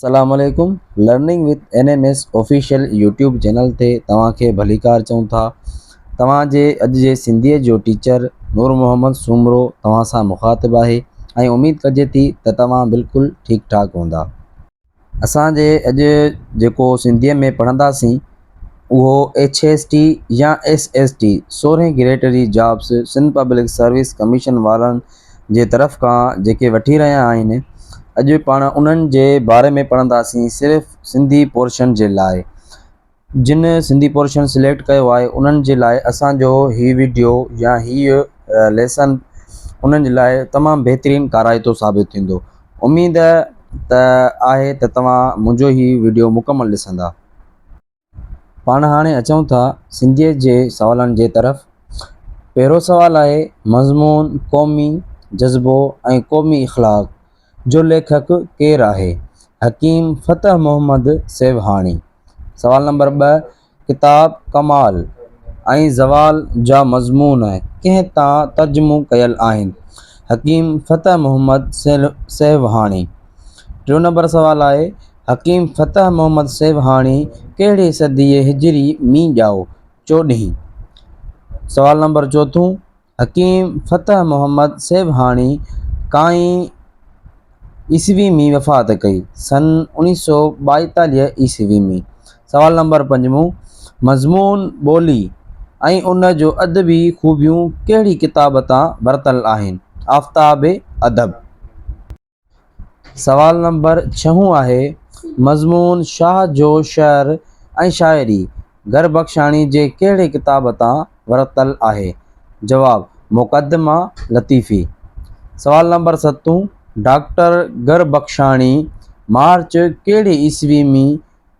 अस्सलामुअलैकुम। Learning with NMS official YouTube channel ते तव्हांखे भलीकार चऊं था। तव्हांजे अॼु जे सिंधीअ जो टीचर नूर मोहम्मद सूमरो तव्हां सां मुखातिबु आहे ऐं उमेद कजे थी त तव्हां बिल्कुलु ठीकु ठाक हूंदा। असांजे अॼु जेको सिंधीअ में पढ़ंदासीं उहो HST या SST 16 ग्रेटरी jobs Sindh public service commission वारनि जे तरफ़ खां जेके वठी रहिया आहिनि। अॼु पाण उन्हनि जे बारे में पढ़ंदासीं सिर्फ़ु सिंधी पोर्शन जे लाइ। जिन सिंधी पोर्शन सिलेक्ट कयो आहे उन्हनि जे लाइ असांजो हीउ वीडियो या हीअ लेसन उन्हनि जे लाइ तमामु बहितरीनु काराइतो साबित थींदो। उमेद त आहे त तव्हां मुंहिंजो हीउ वीडियो मुकमल ॾिसंदा। पाण हाणे अचूं था सिंधीअ जे सवालनि जे तरफ़। पहिरियों सुवालु आहे मज़मून क़ौमी जज़्बो ऐं क़ौमी इख़्लाक़ जो लेखक केरु आहे? हकीम फ़तह मोहम्मद सेवहाणी। सवाल नंबर 2, किताब कमाल ऐं ज़वाल जा मज़मून कंहिं तां तर्जुमो कयल आहिनि? हकीम फ़तह मोहम्मद सेवहाणी। टियों नंबर सवाल आहे हकीम फ़तह मोहम्मद सेवहाणी कहिड़ी सदीअ हिजरी में ॼाओ? 14। सवाल नंबर 4, हकीम फ़तह मोहम्मद सेवहाणी काई ईस्वी में वफ़ात कई? सन 1942 ईस्वी में। सवाल नंबर 5, मज़मून ॿोली ऐं उन जो अदबी ख़ूबियूं कहिड़ी किताब तां वरितल आहिनि? आफ़ताब अदब। सवाल नंबर 6 आहे मज़मून शाह जो शअर ऐं शाइरी गरबख्शाणी जे कहिड़े किताब तां वरितल आहे? जवाब मुक़दमा लतीफ़ी। सवाल नंबर 7, डॉक्टर गरबख्शाणी मार्च कहिड़े ईस्वी में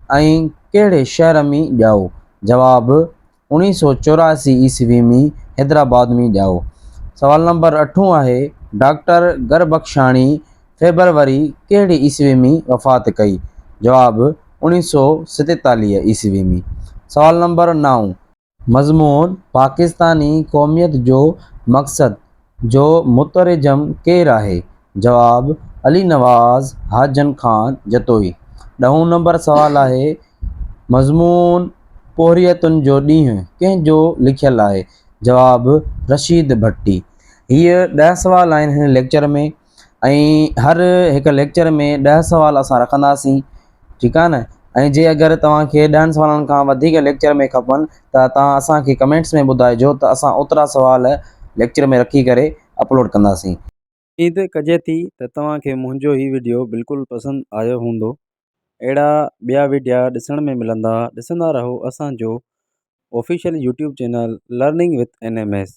ऐं कहिड़े शहर में ॼाओ? जवाब 1984 ईस्वी में हैदराबाद में ॼाओ। सवाल नंबर 8 आहे डॉक्टर गरबख्शाणी फेबरवरी कहिड़े ईस्वी में वफ़ात कई? जवाब 1947 ईस्वी में। सवाल नंबर 9, मज़मून पाकिस्तानी क़ौमियत जो मक़सद जो मुतरजम केरु आहे? जवाब अली नवाज़ हाजन ख़ान जतोई। 10 नंबर सवाल आहे मज़मून पोहरियतुनि जो ॾींहुं कंहिंजो लिखियलु आहे? जवाब रशीद भट्टी। हीअ 10 सवाल आहिनि हिन लेक्चर में ऐं हर हिकु लेक्चर में 10 सवाल असां रखंदासीं। ठीकु आहे न। ऐं जे अगरि तव्हांखे 10 सवालनि खां वधीक लेक्चर में खपनि त तव्हां असांखे कमेंट्स में ॿुधाइजो त असां ओतिरा सवाल लेक्चर में रखी करे अपलोड कंदासीं। उमेद कजे थी त तव्हांखे मुंहिंजो हीउ वीडियो बिल्कुलु पसंदि आयो हूंदो। अहिड़ा ॿिया वीडियो ॾिसण में मिलंदा, ॾिसंदा रहो असांजो official YouTube channel learning with NMS।